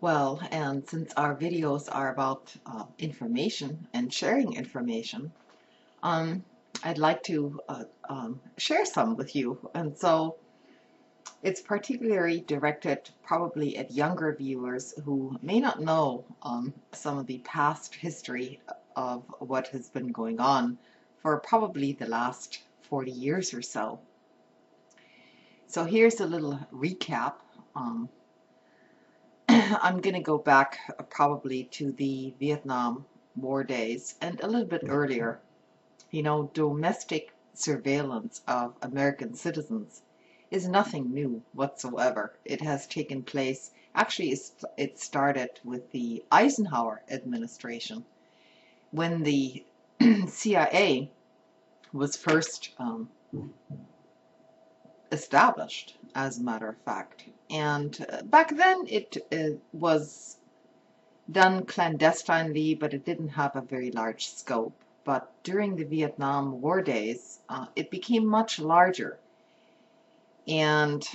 Well, and since our videos are about information and sharing information, um, I'd like to share some with you. And so it's particularly directed probably at younger viewers who may not know some of the past history of what has been going on for probably the last 40 years or so. So here's a little recap. Um, I'm going to go back probably to the Vietnam War days and a little bit earlier. You know, domestic surveillance of American citizens is nothing new whatsoever. It has taken place, actually, it started with the Eisenhower administration when the CIA was first established, as a matter of fact. And back then it was done clandestinely, but it didn't have a very large scope. But during the Vietnam War days, it became much larger, and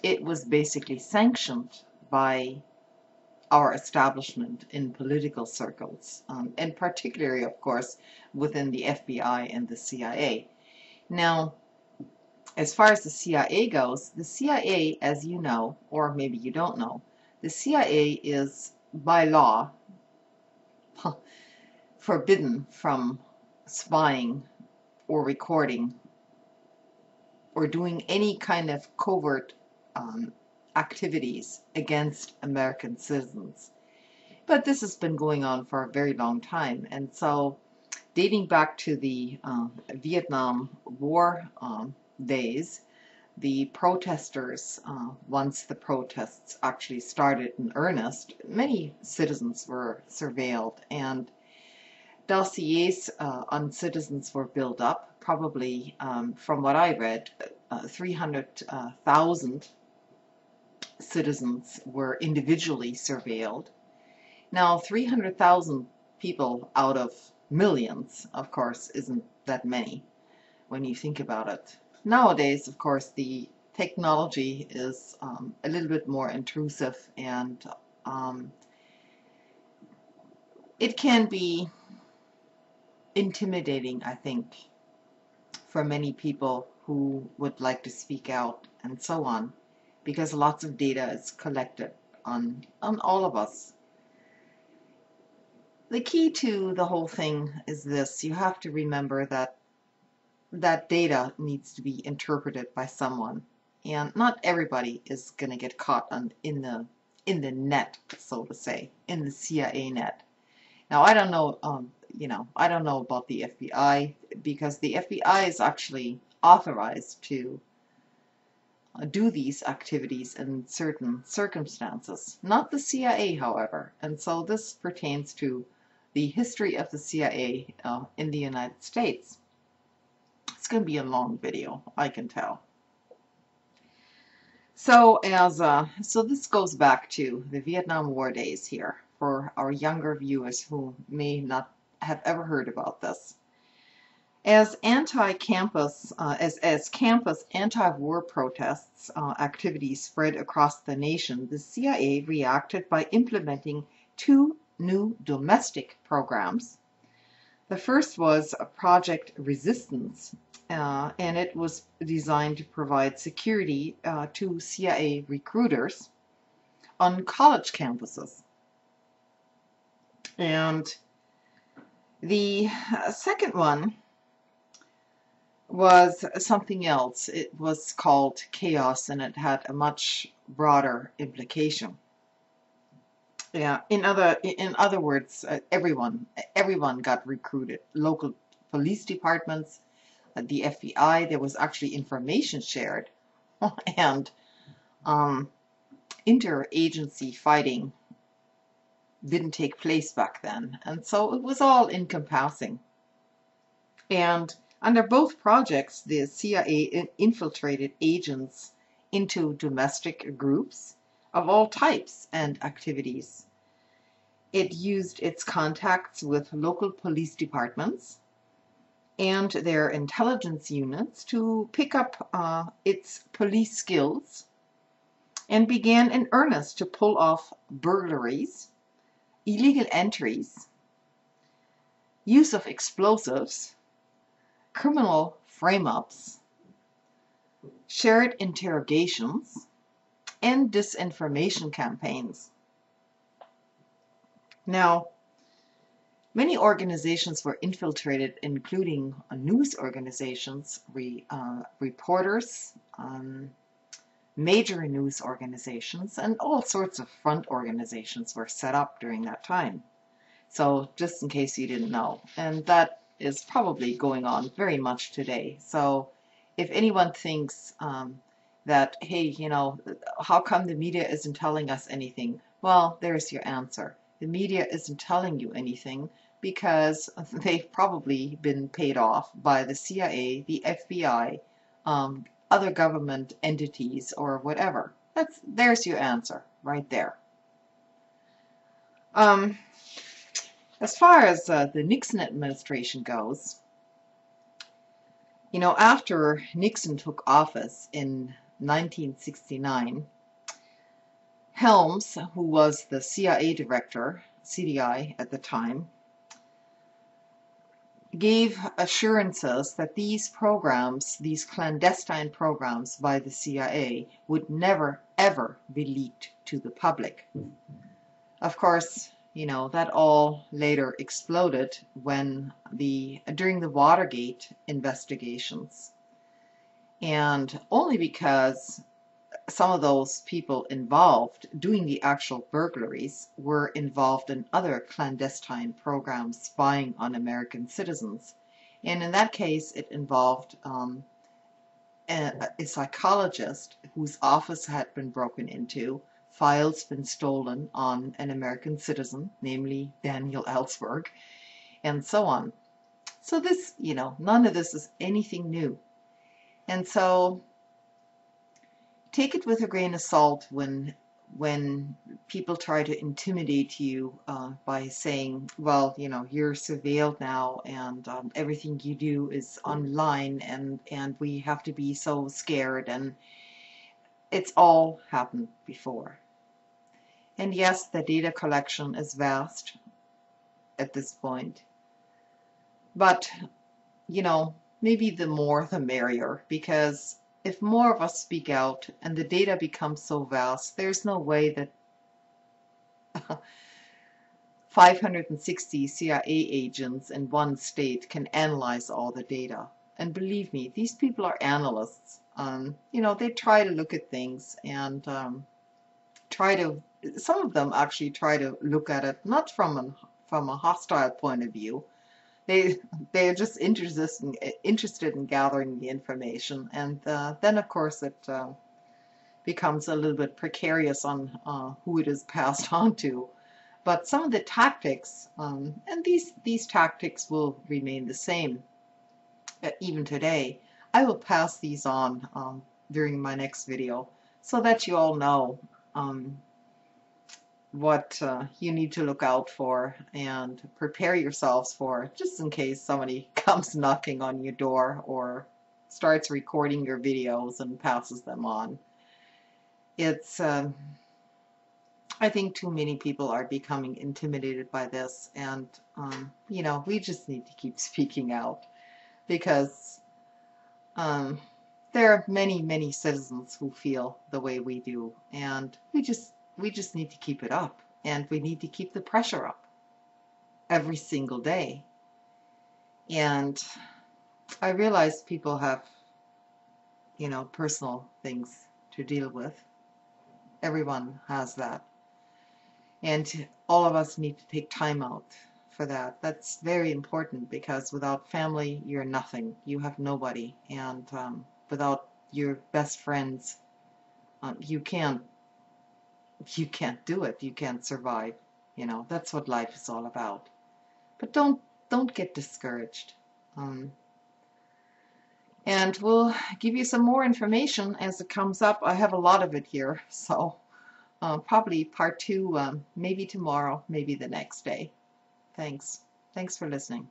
it was basically sanctioned by our establishment in political circles, and particularly, of course, within the FBI and the CIA. Now, as far as the CIA goes, the CIA, as you know, or maybe you don't know, the CIA is by law forbidden from spying or recording or doing any kind of covert activities against American citizens. But this has been going on for a very long time, and so dating back to the Vietnam War days, the protesters, once the protests actually started in earnest, many citizens were surveilled, and dossiers on citizens were built up. Probably, from what I read, 300,000 citizens were individually surveilled. Now, 300,000 people out of millions, of course, isn't that many when you think about it. Nowadays, of course, the technology is a little bit more intrusive, and it can be intimidating, I think, for many people who would like to speak out and so on, because lots of data is collected on all of us. The key to the whole thing is this: you have to remember that that data needs to be interpreted by someone, and not everybody is going to get caught in the net, so to say, in the CIA net. Now, I don't know, I don't know about the FBI, because the FBI is actually authorized to do these activities in certain circumstances. Not the CIA, however. And so this pertains to the history of the CIA in the United States. It's going to be a long video, I can tell. So so this goes back to the Vietnam War days here for our younger viewers who may not have ever heard about this. As campus anti-war protests activities spread across the nation, the CIA reacted by implementing two new domestic programs. The first was Project Resistance, and it was designed to provide security to CIA recruiters on college campuses. And the second one was something else. It was called Chaos, and it had a much broader implication. Yeah, in other words, everyone got recruited. Local police departments, the FBI. There was actually information shared, and interagency fighting didn't take place back then, and so it was all encompassing. And under both projects, the CIA infiltrated agents into domestic groups of all types and activities. It used its contacts with local police departments and their intelligence units to pick up its police skills and began in earnest to pull off burglaries, illegal entries, use of explosives, criminal frame-ups, shared interrogations, and disinformation campaigns. Now, many organizations were infiltrated, including news organizations, reporters, major news organizations, and all sorts of front organizations were set up during that time. So just in case you didn't know, and that is probably going on very much today. So if anyone thinks that, hey, you know, how come the media isn't telling us anything? Well, there's your answer. The media isn't telling you anything because they've probably been paid off by the CIA, the FBI, other government entities, or whatever. There's your answer right there. As far as the Nixon administration goes, you know, after Nixon took office in 1969, Helms, who was the CIA director, CDI at the time, gave assurances that these programs, these clandestine programs by the CIA, would never ever be leaked to the public. Of course, you know, that all later exploded when during the Watergate investigations, and only because some of those people involved doing the actual burglaries were involved in other clandestine programs spying on American citizens. And in that case, it involved a psychologist whose office had been broken into, files been stolen on an American citizen, namely Daniel Ellsberg, and so on. So this, you know, none of this is anything new. And so take it with a grain of salt when people try to intimidate you by saying, well, you know, you're surveilled now, and everything you do is online, and we have to be so scared, and it's all happened before. And yes, the data collection is vast at this point, but you know, maybe the more the merrier, because if more of us speak out and the data becomes so vast, there's no way that 560 CIA agents in one state can analyze all the data. And believe me, these people are analysts. You know, they try to look at things and some of them actually try to look at it not from a hostile point of view. They're just interested in gathering the information, and then of course it becomes a little bit precarious on who it is passed on to. But some of the tactics, and these tactics will remain the same even today. I will pass these on during my next video so that you all know what you need to look out for and prepare yourselves for, just in case somebody comes knocking on your door or starts recording your videos and passes them on. It's I think too many people are becoming intimidated by this, and you know, we just need to keep speaking out, because there are many citizens who feel the way we do, and we just need to keep it up, and we need to keep the pressure up every single day. And I realize people have, you know, personal things to deal with. Everyone has that. And all of us need to take time out for that. That's very important, because without family, you're nothing. You have nobody. And without your best friends, you can't do it. You can't survive. You know, that's what life is all about. But don't get discouraged. And we'll give you some more information as it comes up. I have a lot of it here, so probably part 2, maybe tomorrow, maybe the next day. Thanks for listening.